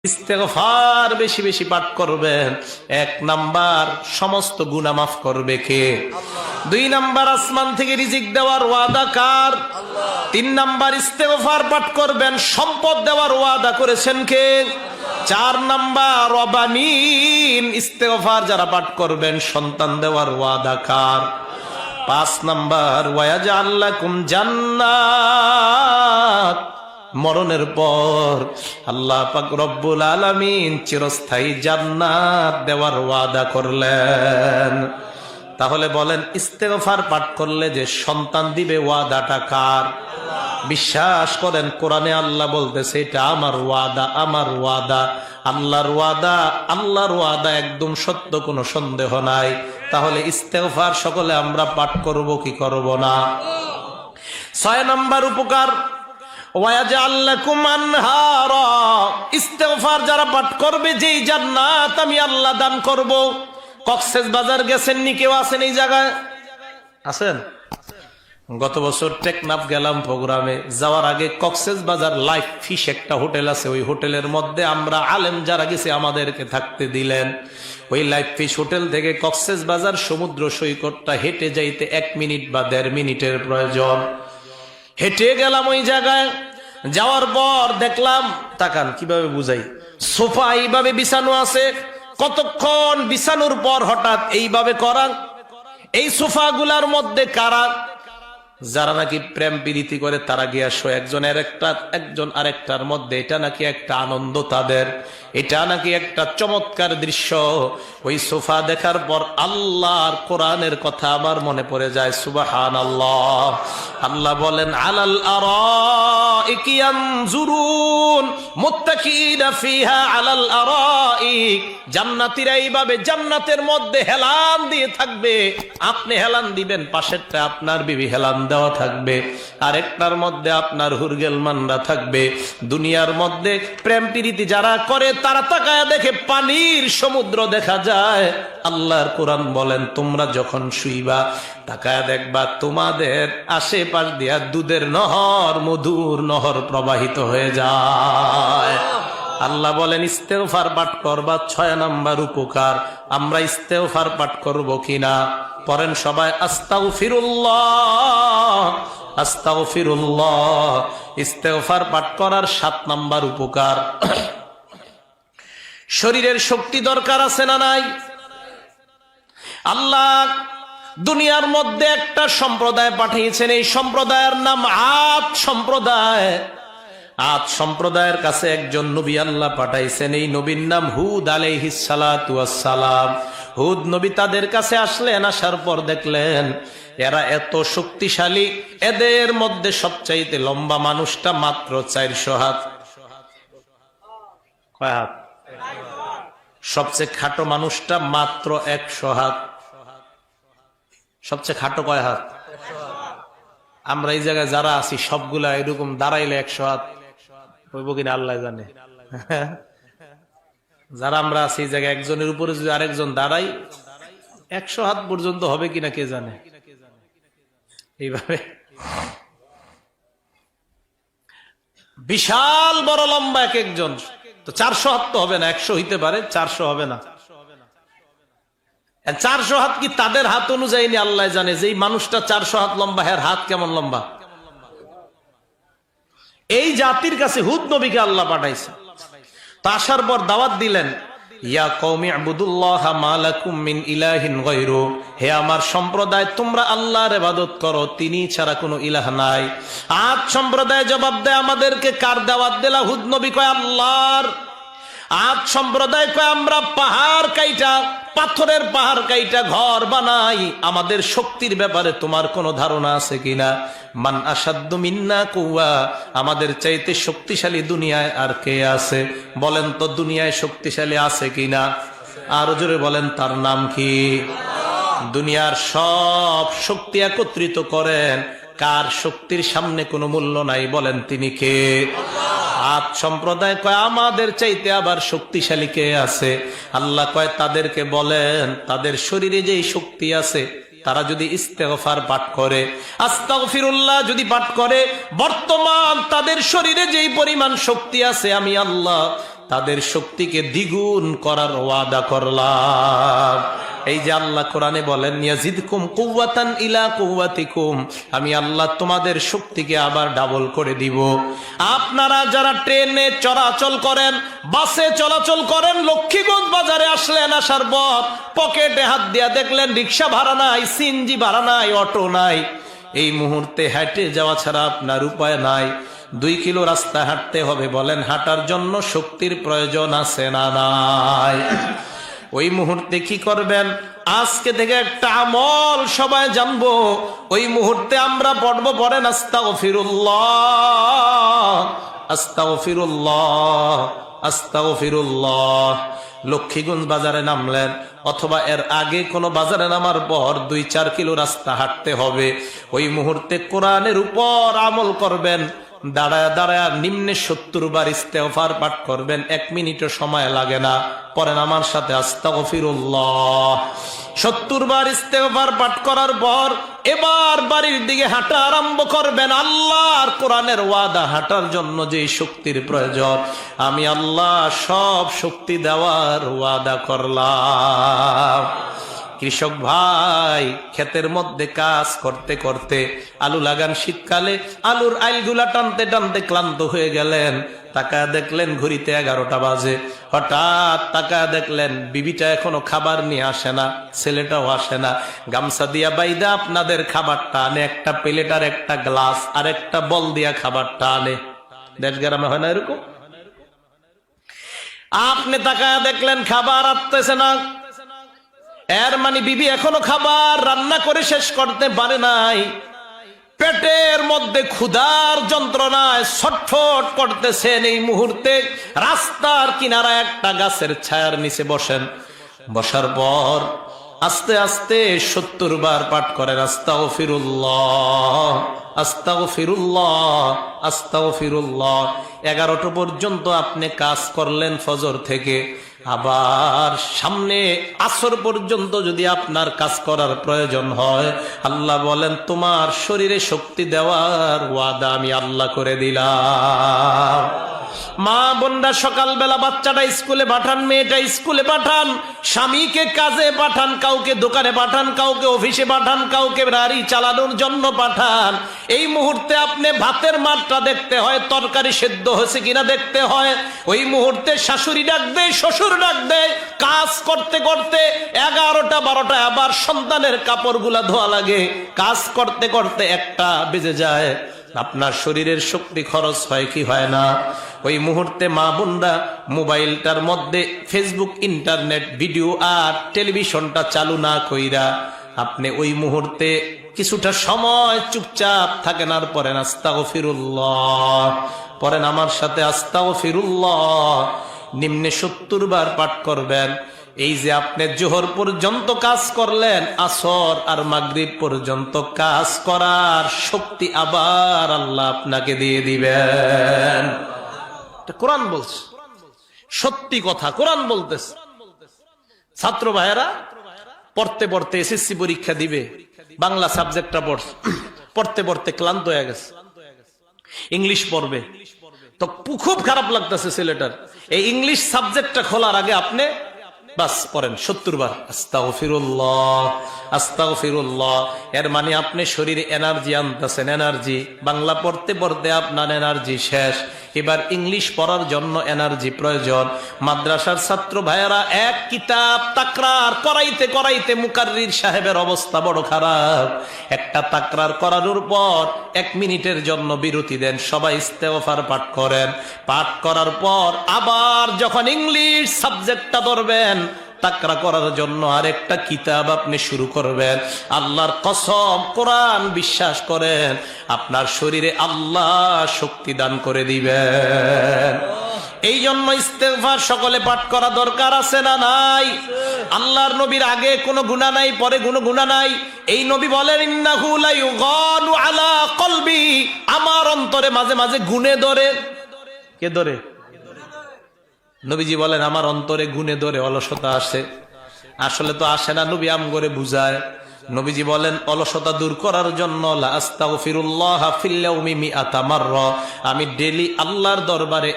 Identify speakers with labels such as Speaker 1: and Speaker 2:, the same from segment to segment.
Speaker 1: ইস্তেগফার বেশি বেশি পাঠ করবেন। 1 নাম্বার, সমস্ত গুনাহ মাফ করবে কে? 2 নাম্বার, আসমান থেকে রিজিক দেওয়ার ওয়াদা কার? 3 নাম্বার, ইস্তেগফার পাঠ করবেন, সম্পদ দেওয়ার ওয়াদা করেছেন কে? 4 নাম্বার, রবানিন, ইস্তেগফার যারা পাঠ করবেন সন্তান দেওয়ার ওয়াদা কার? 5 নাম্বার, ওয়ায়াজআল লাকুম জান্নাত, মরণের পর আল্লাহ পাক রব্বুল আলামিন চিরস্থায়ী জান্নাত দেওয়ার ওয়াদা করলেন। তাহলে বলেন, ইস্তেগফার পাঠ করলে যে সন্তান দিবে ওয়াদাটা কার? বিশ্বাস করেন, কোরআনে আল্লাহ বলতেছে এটা আমার ওয়াদা, আমার ওয়াদা, আল্লাহর ওয়াদা, আল্লাহর ওয়াদা একদম সত্য, কোনো সন্দেহ নাই। তাহলে ইস্তেগফার সকলে আমরা পাঠ করব কি করব না? 6 নাম্বার উপকার, ওয়ায়াজআল লাকুম আনহারা, ইস্তেগফার যারা পাঠ করবে যেই জান্নাত আমি আল্লাহ দান করব। কক্সবাজার গেছেন নি কেউ? আছেন এই জায়গায়? আছেন? গত বছর টেকনাফ গেলাম প্রোগ্রামে, যাওয়ার আগে কক্সবাজার লাইফ ফিশ একটা হোটেল আছে, ওই হোটেলের মধ্যে আমরা আলেম যারা গেছে আমাদেরকে থাকতে দিলেন। ওই লাইফ ফিশ হোটেল থেকে কক্সবাজার সমুদ্র সৈকতটা হেঁটে যাইতে 1 মিনিট বা 1.5 মিনিটের প্রয়োজন। হেঁটে গেলাম ওই জায়গায়, যাওয়ার পর দেখলাম, তাকান কিভাবে বুঝাই, সোফা এইভাবে বিছানো আছে, কতক্ষণ বিছানোর পর হঠাৎ এইভাবে করা। এই সোফা গুলার মধ্যে কারা? যারা নাকি প্রেম প্রীতি করে তারা গিয়া শোয় একজন আরেকটার মধ্যে, এটা নাকি একটা আনন্দ তাদের, এটা নাকি একটা চমৎকার দৃশ্য। ওই সোফা দেখার পর আল্লাহর কোরআনের কথা আমার মনে পড়ে যায়, সুবহানাল্লাহ। আল্লাহ বলেন, আলাল আরাইকি ইয়ানজুরুন মুত্তাকিনা ফিহা আলাল আরাইক, জান্নাতীরা এইভাবে জান্নাতের মধ্যে হেলান দিয়ে থাকবে, আপনি হেলান দিবেন, পাশেরটা আপনার বিবি হেলান দেওয়া থাকবে, আরেকটার মধ্যে আপনার হুরগেলমানরা থাকবে। দুনিয়ার মধ্যে প্রেম প্রীতি যারা করে তারা তাকায় দেখে পানির সমুদ্র দেখা যায়। আল্লাহর কোরআন বলেন, তোমরা যখন শুইবা তাকায় দেখবা তোমাদের আশেপাশ দিয়া দুধের নহর, মধুর নহর প্রবাহিত হয়ে যায়। আল্লাহ বলেন, ইস্তেগফার পাঠ করবা। 6 নাম্বার উপকার, আমরা ইস্তেগফার পাঠ করব কিনা? পড়েন সবাই, আস্তাগফিরুল্লাহ, আস্তাগফিরুল্লাহ। ইস্তেগফার পাঠ করার 7 নাম্বার উপকার, শরীরের শক্তি দরকার আছে না নাই? আল্লাহ দুনিয়ার মধ্যে একটা সম্প্রদায় পাঠিয়েছেন, এই সম্প্রদায়ের নাম আদ সম্প্রদায়। আদ সম্প্রদায়ের কাছে একজন নবী আল্লাহ পাঠাইছেন, এই নবীর নাম হুদ আলাইহিস সালাতু ওয়াস সালাম। হুদ নবী তাদের কাছে আসলেন, আসার পর দেখলেন এরা এত শক্তিশালী, এদের মধ্যে সবচাইতে লম্বা মানুষটা মাত্র 400 হাত। কয় হাত? সবচেয়ে খাটো মানুষটা মাত্র 100 হাত। সবচেয়ে খাটো কয় হাত? আমরা এই জায়গায় যারা আছি সবগুলা এরকম দাঁড়াইলে 100 হাত হইব কিনা আল্লাহ জানে। যারা আমরা আছি এই জায়গায় একজনের উপরে যদি আরেকজন দাঁড়াই 100 হাত পর্যন্ত হবে কিনা কে জানে। এইভাবে বিশাল বড় লম্বা এক একজন, তো 400 হাত তো হবে না, 100 হইতে পারে, 400 হবে না। 400 হাত কি তাদের হাত অনুযায়ী নি আল্লাহ জানে, যে মানুষটা 400 হাত লম্বা, এর হাত কেমন লম্বা। এই জাতির কাছে হুদ নবীকে আল্লাহ পাঠাইছে। তা আসার পর দাওয়াত দিলেন, ইয়া কওমি ইবুদুল্লাহ মা লাকুম মিন ইলাহিন গায়রু, হে আমার সম্প্রদায় তোমরা আল্লাহর ইবাদত করো, তিনি ছাড়া কোনো ইলাহ নাই। আদ সম্প্রদায় জবাব দেয়, আমাদেরকে কার দাওয়াত দিলা? হুদ নবী কয় আল্লাহর। আদ সম্প্রদায় কয় আমরা পাহাড় কাইটা, পাথরের পাহাড় কাইটা ঘর বানাই, আমাদের শক্তির ব্যাপারে তোমার কোনো ধারণা আছে কিনা? মান আসাদ্দু মিন্না কুওয়া, আমাদের চাইতে শক্তিশালী দুনিয়ায় আর কে আছে? বলেন তো দুনিয়ায় শক্তিশালী আছে কিনা? আর জোরে বলেন, তার নাম কি? দুনিয়ার সব শক্তি একত্রিত করেন, কার শক্তির সামনে কোনো মূল্য নাই? বলেন তিনি কে? আদ সম্প্রদায় কয় আমাদের চাইতে আবার শক্তিশালী কে আছে? আল্লাহ কয় তাদেরকে বলেন, তাদের শরীরে যেই শক্তি আছে তারা যদি ইস্তেগফার পাঠ করে, আস্তাগফিরুল্লাহ যদি পাঠ করে, বর্তমান তাদের শরীরে যেই পরিমাণ শক্তি আছে আমি আল্লাহ তাদের শক্তিকে দ্বিগুণ করার ওয়াদা করলাম। এই যে আল্লাহ কোরআনে বলেন ইয়াজিদকুম কুওয়াতান ইলা কুওয়াতিকুম, আমি আল্লাহ তোমাদের শক্তিকে আবার ডাবল করে দিব। আপনারা যারা ট্রেনে চলাচল করেন, বাসে চলাচল করেন, লক্ষ্মীগঞ্জ বাজারে আসলেন, আসার পর পকেটে হাত দিয়া দেখলেন রিক্সা ভাড়া নাই, সিএনজি ভাড়া নাই, অটো নাই। এই মুহূর্তে হেঁটে যাওয়া ছাড়া আপনার উপায় নাই। 2 কিলো রাস্তা হাঁটতে হবে, বলেন হাঁটার জন্য শক্তির প্রয়োজন আছে না নাই? ওই মুহূর্তে কি করবেন? আজকে থেকে একটা আমল সবাই জানবো। ওই মুহূর্তে আমরা পড়বো, পড়েন আস্তাগফিরুল্লাহ আস্তাগফিরুল্লাহ আস্তাগফিরুল্লাহ। লক্ষ্মীগঞ্জ বাজারে নামলেন অথবা এর আগে কোনো বাজারে নামার পর 2-4 কিলো রাস্তা হাঁটতে হবে। ওই মুহূর্তে কোরআনের উপর আমল করবেন। দাঁড়ায় দাঁড়ায় নিম্নে 70 বার ইস্তেগফার পাঠ করবেন, 1 মিনিটও সময় লাগে না। পরেন আমার সাথে আস্তাগফিরুল্লাহ। 70 বার ইস্তেগফার পাঠ করার পর এবার বাড়ির দিকে হাঁটা আরম্ভ করবেন। আল্লাহর কোরআনের ওয়াদা, হাঁটার জন্য যে শক্তির প্রয়োজন আমি আল্লাহ সব শক্তি দেওয়ার ওয়াদা করলাম। কৃষক ভাই ক্ষেতের মধ্যে কাজ করতে করতে, আলু লাগান শীতকালে, আলুর আইলগুলা টানতে টানতে ক্লান্ত হয়ে গেলেন। তাকায় দেখলেন ঘড়িতে 11টা বাজে। হঠাৎ তাকায় দেখলেন বিবিটা এখনো খাবার নিয়ে আসে না, ছেলেটাও আসে না। গামছা দিয়া বাইদা আপনাদের খাবারটা আনে, একটা প্লেট আর একটা গ্লাস আর একটা বল দিয়া খাবারটা আনে। দেশ গ্রামে হয় না এরকম? আপনি তাকায় দেখলেন খাবার আসতেছে না, এর মানে বিবি এখনো খাবার রান্না করে শেষ করতে পারে নাই। পেটের মধ্যে ক্ষুধার যন্ত্রণায় ছটফট করতেছেন। এই মুহূর্তে রাস্তার কিনারা একটা গাছের ছায়ার নিচে বসেন। বসার পর আস্তে আস্তে 70 বার পাঠ করেন আস্তাগফিরুল্লাহ আস্তাগফিরুল্লাহ আস্তাগফিরুল্লাহ। 11টা পর্যন্ত আপনি কাজ করলেন ফজর থেকে। আবার সামনে আসর পর্যন্ত যদি আপনার কাজ করার প্রয়োজন হয়, আল্লাহ বলেন তোমার শরীরে শক্তি দেওয়ার ওয়াদা আমি আল্লাহ করে দিলাম। মা বোনরা সকালবেলা বাচ্চাটা স্কুলে পাঠান, মেয়েটা স্কুলে পাঠান, স্বামীকে কাজে পাঠান, কাউকে দোকানে পাঠান, কাউকে অফিসে পাঠান, কাউকে গাড়ি চালানোর জন্য পাঠান। এই মুহূর্তে আপনি ভাতের মাত্রা দেখতে হয়, তরকারি সেদ্ধ হয়েছে কিনা দেখতে হয়। ওই মুহূর্তে শাশুড়ি ডাক দেয়, শ্বশুর ডাক দেয়। কাজ করতে করতে 11টা 12টা আবার সন্তানের কাপড়গুলা ধোয়া লাগে। কাজ করতে করতে 1টা বেজে যায়। আপনার শরীরের শক্তি খরচ হয় কি হয় না? ওই মুহূর্তে মা বোনরা মোবাইলটার মধ্যে ফেসবুক, ইন্টারনেট, ভিডিও আর টেলিভিশনটা চালু না কইরা আপনি ওই মুহূর্তে কিছুটা সময় চুপচাপ থাকেন আর পড়েন আস্তাগফিরুল্লাহ। পড়েন আমার সাথে আস্তাগফিরুল্লাহ। নিম্নে 70 বার পাঠ করবেন। এই যে আপনি জোহর পর্যন্ত কাজ করলেন, আসর আর মাগরিব পর্যন্ত কাজ করার শক্তি আবার আল্লাহ আপনাকে দিয়ে দিবেন। কোরআন বলছে, সত্যি কথা কোরআন বলতেছে। ছাত্র ভাইয়েরা পড়তে পড়তে এসএসসি পরীক্ষা দিবে, বাংলা সাবজেক্টটা পড়তে পড়তে ক্লান্ত হয়ে গেছে, ইংলিশ পড়বে। তো খুব খারাপ লাগতেছে ছেলেটার। এই ইংলিশ সাবজেক্টটা খোলার আগে আপনি বাস পড়েন 70 বার আস্তাগফিরুল্লাহ আস্তাগফিরুল্লাহ। এর মানে আপনি শরীরে এনার্জি আনতেছেন, এনার্জি। বাংলা পড়তে পড়তে আপনার এনার্জি শেষ, এবার ইংলিশ পড়ার জন্য এনার্জি প্রয়োজন। মাদ্রাসার ছাত্র ভাইয়েরা এক কিতাব তাকরার করাইতে করাইতে মুকাররির সাহেবের অবস্থা বড় খারাপ। একটা তাকরার করানোর পর 1 মিনিটের জন্য বিরতি দেন, সবাই ইস্তেগফার পাঠ করেন। পাঠ করার পর আবার যখন ইংলিশ সাবজেক্টটা ধরবেন, তাকরা করার জন্য আরেকটা কিতাব আপনি শুরু করবেন। আল্লাহর কসম, কোরআন বিশ্বাস করেন, আপনার শরীরে আল্লাহ শক্তি দান করে দিবেন। এই জন্য ইস্তেগফার সকলে পাঠ করা দরকার আছে না নাই? আল্লাহর নবীর আগে কোনো গুনাহ নাই, পরে কোনো গুনাহ নাই। এই নবী বলেন ইন্নাহু লা ইউগানু আলা কলবি, আমার অন্তরে মাঝে মাঝে গুনে ধরে। কে ধরে? নবীজি বলেন আমার অন্তরে গুনে ধরে, অলসতা আসে। আসলে তো আসে না, নবী আম করে বুঝায়। নবীজি বলেন অলসতা দূর করার জন্য লা আস্তাগফিরুল্লাহ ফিল ইয়াউমি মিআতা মাররা, আমি ডেইলি আল্লাহর দরবারে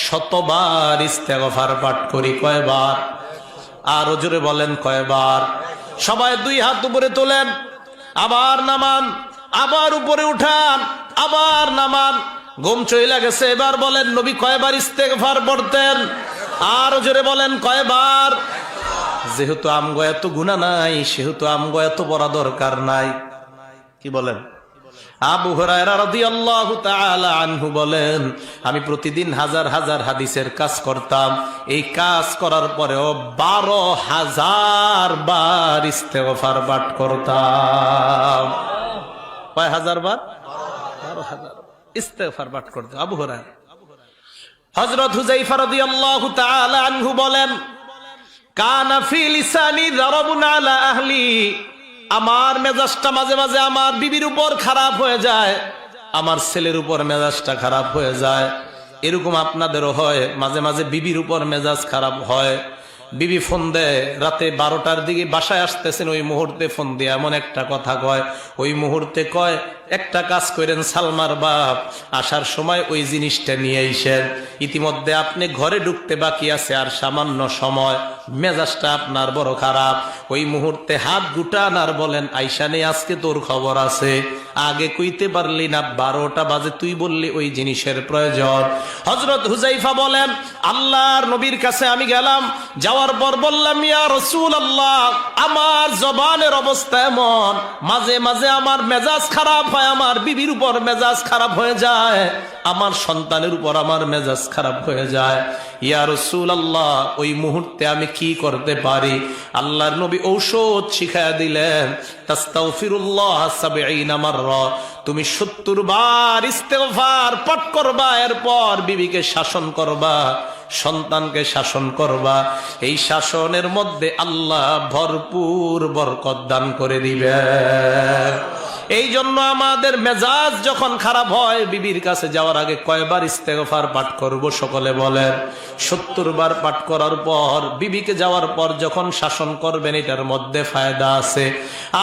Speaker 1: 100 বার ইস্তেগফার পাঠ করি। কয়বার? আর জোরে বলেন কয়বার? সবাই দুই হাত উপরে তোলেন, আবার নামান, আবার উপরে উঠান, আবার নামান। ঘুম চইলা গেছে, এবার বলেন নবী কয়বার ইস্তেগফার পড়তেন? আর জোরে বলেন কয়বার? যেহেতু আমগো এত গুনাহ নাই, সেহেতু আমগো এত বড় দরকার নাই। কি বলেন? আবু হুরায়রা রাদিয়াল্লাহু তাআলা আনহু বলেন, আমি প্রতিদিন হাজার হাজার হাদিসের কাজ করতাম। এই কাজ করার পরেও 12,000 বার ইস্তেগফার পাঠ করতাম। কয় হাজার বার? 12,000 ইস্তেগফার পাঠ করতাম আবু হুরায়রা। হযরত হুযায়ফা রাদিয়াল্লাহু তাআলা আনহু বলেন, কানা ফি লিসানি যারাবুন আলা আহলি, আমার মেজাজটা মাঝে মাঝে আমার বিবির উপর খারাপ হয়ে যায়, আমার ছেলের উপর মেজাজটা খারাপ হয়ে যায়। এরকম আপনাদেরও হয়? মাঝে মাঝে বিবির উপর মেজাজ খারাপ হয়। বিবি ফোন দেয় রাতে 12টার দিকে, বাসায় আসতেছেন, ওই মুহূর্তে ফোন দিয়ে এমন একটা কথা কয়, ওই মুহূর্তে কয় একটা কাজ করেন সালমার বাপ, আসার সময় ওই জিনিসটা নিয়ে আইসেন। ইতিমধ্যে আপনি ঘরে ঢুকতে বাকি আছে আর সামান্য সময়, মেজাজটা আপনার বড় খারাপ। ওই মুহূর্তে হাত গুটান আর বলেন, আইসা নেই, আজকে তোর খবর আছে, আগে কইতে পারলি না, 12টা বাজে তুই বললি ওই জিনিসের প্রয়োজন। হযরত হুযায়ফা বলেন, আল্লাহর নবীর কাছে আমি গেলাম, যাওয়ার পর বললাম, ইয়া রাসূলুল্লাহ, আমার জবানের অবস্থা এমন, মাঝে মাঝে আমার মেজাজ খারাপ হয়, আমার বিবির উপর মেজাজ খারাপ হয়ে যায়, আমার সন্তানের উপর আমার মেজাজ খারাপ হয়ে যায়। ইয়া রাসূলুল্লাহ, ওই মুহূর্তে আমি কি করতে পারি? আল্লাহর নবী ঔষধ শিখায়া দিলেন, তাস্তাগফিরুল্লাহ 70 মাররা, তুমি 70 বার ইস্তেগফার পাঠ করবা, এরপর বিবিকে শাসন করবা, সন্তানকে শাসন করবা। এই শাসনের মধ্যে আল্লাহ ভরপুর বরকত দান করে দিবে। এই জন্য আমাদের মেজাজ যখন খারাপ হয়, বিবির কাছে যাওয়ার আগে কয়বার ইস্তেগফার পাঠ করব? সকলে বলেন। 70 বার পাঠ করার পর বিবিকে যাওয়ার পর যখন শাসন করবেন, এটার মধ্যে ফায়দা আছে।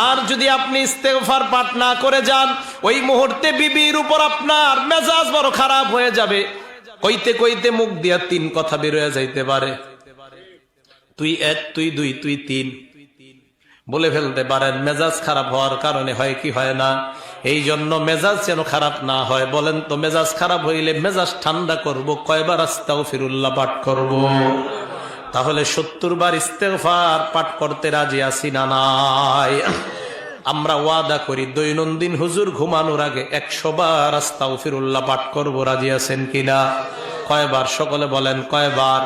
Speaker 1: আর যদি আপনি ইস্তেগফার পাঠ না করে যান, ওই মুহূর্তে বিবির উপর আপনার মেজাজ বড় খারাপ হয়ে যাবে। কইতে কইতে মুখ দিয়া 3 কথা বের হয়ে যাইতে পারে। তুই 1, তুই 2, তুই 3 বলে ফেলতে পারেন। মেজাজ খারাপ হওয়ার কারণে হয় কি হয় না? এই জন্য মেজাজ যেন খারাপ না হয়। বলেন তো, মেজাজ খারাপ হইলে মেজাজ ঠান্ডা করব কয়বার আস্তাগফিরুল্লাহ পাঠ করব? তাহলে 70 বার ইস্তেগফার পাঠ করতে রাজি আছি না নাই? আমরা ওয়াদা করি দৈনন্দিন হুজুর ঘুমানোর আগে 100 বার আস্তাগফিরুল্লাহ পাঠ করব, রাজি আছেন কিনা? কয়বার? সকলে বলেন কয়বার?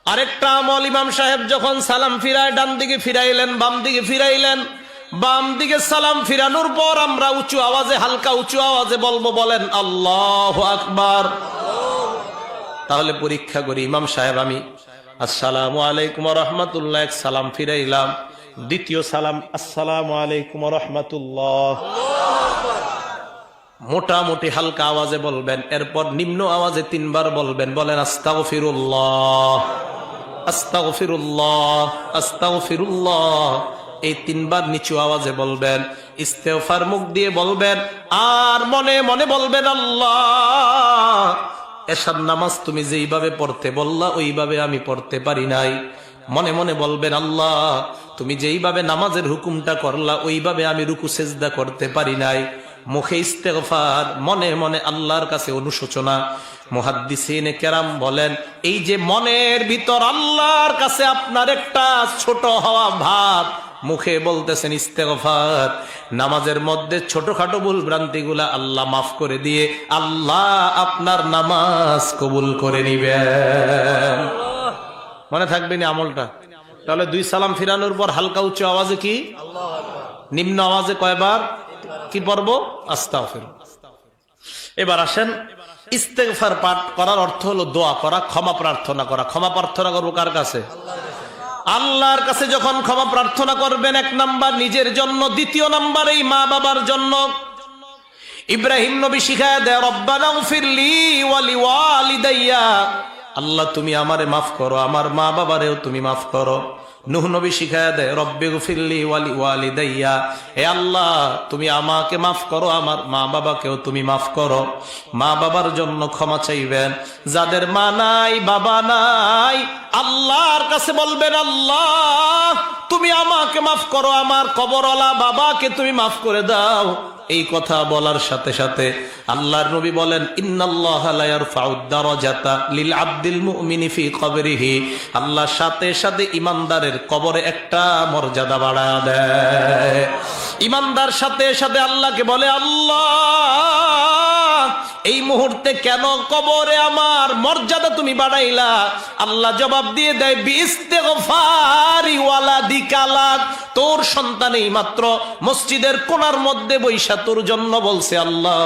Speaker 1: আরেকটা আমল, ইমাম সাহেব যখন সালাম ফিরায়, ডান দিকে ফিরাইলেন, বাম দিকে ফিরাইলেন, বাম দিকে সালাম ফিরানোর পর আমরা উঁচু আওয়াজে, হালকা উঁচু আওয়াজে বলবো, বলেন আল্লাহু আকবার। তাহলে পরীক্ষা করি, ইমাম সাহেব আমি আসসালামু আলাইকুম ওয়া রাহমাতুল্লাহ, এক সালাম ফিরাইলাম, দ্বিতীয় সালাম আসসালামু আলাইকুম ওয়া রাহমাতুল্লাহ, মোটামুটি হালকা আওয়াজে বলবেন। এরপর নিম্ন আওয়াজে 3 বার বলবেন, বলেন আস্তাগফিরুল্লাহ, আস্তাগফিরুল্লাহ, আস্তাগফিরুল্লাহ। এই 3 বার নিচু আওয়াজে বলবেন। ইস্তেগফার মুখ দিয়ে বলবেন, আর মনে মনে বলবেন, আল্লাহ, এশার নামাজ তুমি যেইভাবে পড়তে বললা ওইভাবে আমি পড়তে পারি নাই। মনে মনে বলবেন, আল্লাহ, তুমি যেইভাবে নামাজের হুকুমটা করলা ওইভাবে আমি রুকু সেজদা করতে পারি নাই। মুখে ইস্তেগফার, মনে মনে আল্লাহর কাছে অনুশোচনা। মুহাদ্দিসিনে কেরাম বলেন, এই যে মনের ভিতর আল্লাহর কাছে আপনার একটা ছোট হওয়া ভাব, মুখে বলতেছেন ইস্তেগফার, নামাজের মধ্যে ছোটখাটো ভুল ভ্রান্তিগুলা আল্লাহ মাফ করে দিয়ে আল্লাহ আপনার নামাজ কবুল করে নিবেন। মনে থাকবে না আমলটা? তাহলে 2 সালাম ফিরানোর পর হালকা উচ্চ আওয়াজে কি? নিম্ন আওয়াজে কয়বার কি পড়ব? আস্তাগফিরুল্লাহ। এবার আসেন, ইস্তেগফার পাঠ করার অর্থ হলো দোয়া করা, ক্ষমা প্রার্থনা করা। ক্ষমা প্রার্থনা করবো কার কাছে? আল্লাহর কাছে। যখন ক্ষমা প্রার্থনা করবেন, 1 নাম্বার নিজের জন্য, 2 নাম্বার এই মা বাবার জন্য। ইব্রাহিম নবী শিখায় দেয়, রব্বানা গফিরলি ওয়া লিওয়ালিদাইয়া, আল্লাহ তুমি আমারে মাফ করো, আমার মা বাবারেও তুমি মাফ করো। নূহ নবী শিখায়া দেয় রব্বিগফিরলি ওয়ালি ওয়ালিদাইয়া, হে আল্লাহ তুমি আমাকে মাফ করো, আমার মা বাবাকেও তুমি মাফ করো। মা বাবার জন্য ক্ষমা চাইবেন। যাদের মা নাই বাবা নাই, আল্লাহর কাছে বলবেন আল্লাহ তুমি আমাকে মাফ করো, আমার কবরওয়ালা বাবাকে তুমি মাফ করে দাও। এই কথা বলার সাথে সাথে আল্লাহর নবী বলেন ইন্নাল্লাহা লা ইয়ারফাউদ দারাজাতা লিল আবদিল মুমিনি ফি কবরিহি, আল্লাহ সাথে সাথে ইমানদারের কবরে একটা মর্যাদা বাড়ায় দেয়। ইমানদার সাথে সাথে আল্লাহকে বলে আল্লাহ এই মুহূর্তে কেন কবরে আমার মর্যাদা তুমি বাড়াইলা? আল্লাহ জবাব দিয়ে দেয় বিইস্তিগফারি ওয়ালাদিকা লাক, তোর সন্তান এই মাত্র মসজিদের কোণার মধ্যে বৈশা তোর জন্য বলছে আল্লাহ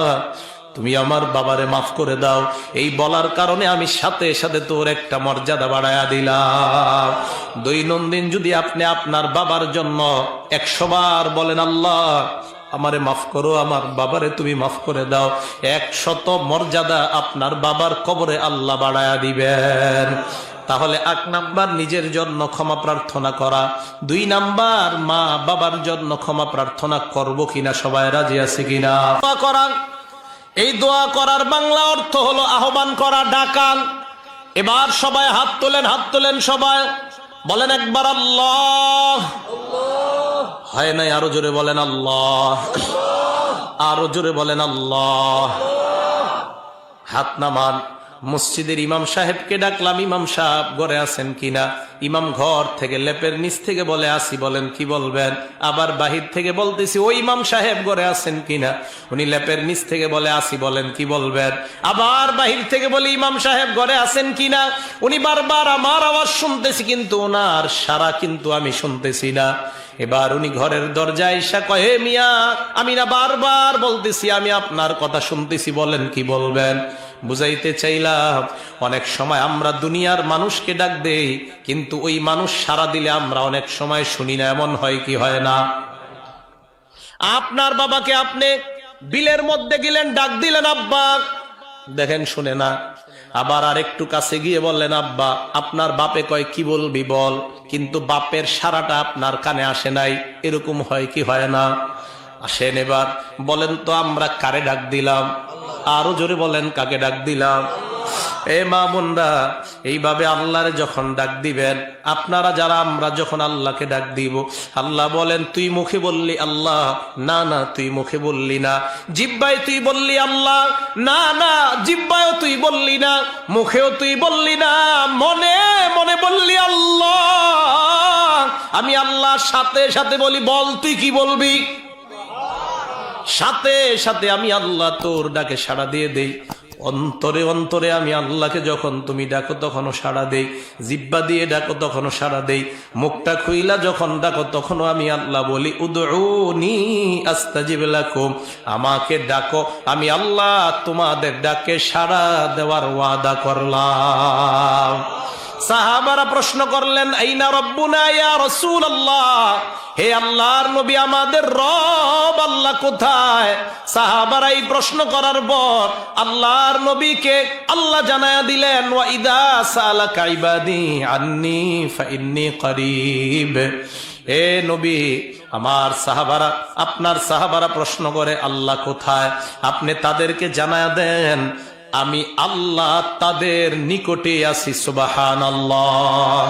Speaker 1: তুমি আমার বাবারে মাফ করে দাও। এই বলার কারণে আমি সাথে সাথে তোর একটা মর্যাদা বাড়ায়া দিলাম। দৈনন্দিন যদি আপনি আপনার বাবার জন্য 100 বার বলেন আল্লাহ আমারে মাফ করো, আমার বাবারে তুমি মাফ করে দাও, 100 মর্যাদা আপনার বাবার কবরে আল্লাহ বাড়ায়া দিবেন। তাহলে 1 নাম্বার নিজের জন্য ক্ষমা প্রার্থনা করা, 2 নাম্বার মা বাবার জন্য ক্ষমা প্রার্থনা করব কিনা, সবাই রাজি আছে কিনা? দোয়া করা, এই দোয়া করার বাংলা অর্থ হলো আহ্বান করা, ডাকা। এবার সবাই হাত তোলেন সবাই বলেন একবার আল্লাহ। হয় নাই, আরো জোরে বলেন আল্লাহ, আরো জোরে বলেন আল্লাহ। হাত নামান। মসজিদের ইমাম সাহেবকে ডাকলাম, ইমাম সাহেব ঘরে আছেন কিনা? ইমাম ঘর থেকে লেপের নিচ থেকে বলে আসি, বলেন কি বলবেন? আবার বাহির থেকে বলতেছি ওই ইমাম সাহেব ঘরে আছেন কিনা? উনি লেপের নিচ থেকে বলে আসি, বলেন কি বলবেন? আবার বাহির থেকে বলি ইমাম সাহেব ঘরে আছেন কিনা? উনি বারবার আমার আওয়াজ শুনতেছি কিন্তু ওনার সারা কিন্তু আমি শুনতেছি না। এবার উনি ঘরের দরজায় এসে কয় হে মিয়া, আমি না বারবার বলতেছি আমি আপনার কথা শুনতেছি, বলেন কি বলবেন? বুঝাইতে চাইলাম অনেক সময় আমরা দুনিয়ার মানুষকে ডাক দেই কিন্তু ওই মানুষ সারা দিলে আমরা অনেক সময় শুনি না, এমন হয় কি হয় না? আপনার বাবাকে আপনি বিলের মধ্যে গেলেন, ডাক দিলেন আব্বা, দেখেন শুনে না। আবার আরেকটু কাছে গিয়ে বললেন আব্বা, আপনার বাপে কয় কি বলবি বল, কিন্তু বাপের সারাটা আপনার কানে আসে নাই, এরকম হয় কি হয় না? আসেন এবার বলেন তো আমরা কারে ডাক দিলাম? আরো জোরে বলেন কাকে ডাক দিলাম? এ মা বোনরা, এইভাবে আল্লাহরে যখন ডাক দিবেন, আপনারা যারা আমরা যখন আল্লাহকে ডাক দিব, আল্লাহ বলেন তুই মুখে বললি আল্লাহ, না না তুই মুখে বললি না। জিহ্বায় তুই বললি আল্লাহ, না না জিহ্বায়ও তুই বললি না, মুখেও তুই বললি না, মনে মনে বললি আল্লাহ। আমি আল্লাহ সাথে সাথে বলি বল তুই কি বলবি? সাথে সাথে আমি আল্লাহ তোর ডাকে সাড়া দিয়ে দেই। অন্তরে অন্তরে আমি আল্লাহকে যখন তুমি ডাকো তখনও সাড়া দেই, জিহ্বা দিয়ে ডাকো তখনও সাড়া দেই, মুখটা খুইলা যখন ডাকো তখনও আমি আল্লাহ বলি উদউনি আস্তাজিব লাকুম, আমাকে ডাকো আমি আল্লাহ তোমাদের ডাকে সাড়া দেওয়ার ওয়াদা করলাম। সাহাবারা প্রশ্ন করলেন আইনা রব্বুনা ইয়া রাসূলুল্লাহ, হে আল্লাহর নবী আমাদের রব আল্লাহ কোথায়? সাহাবারা এই প্রশ্ন করার পর আল্লাহর নবীকে আল্লাহ জানায়া দিলেন ওয়া ইদা সালাকা ইবাদি আন্নী ফাইন্নী করিব। হে নবী আমার সাহাবারা, আপনার সাহাবারা প্রশ্ন করে আল্লাহ কোথায়, আপনি তাদেরকে জানায়া দেন আমি আল্লাহ তাদের নিকটে আছি। সুবহানাল্লাহ।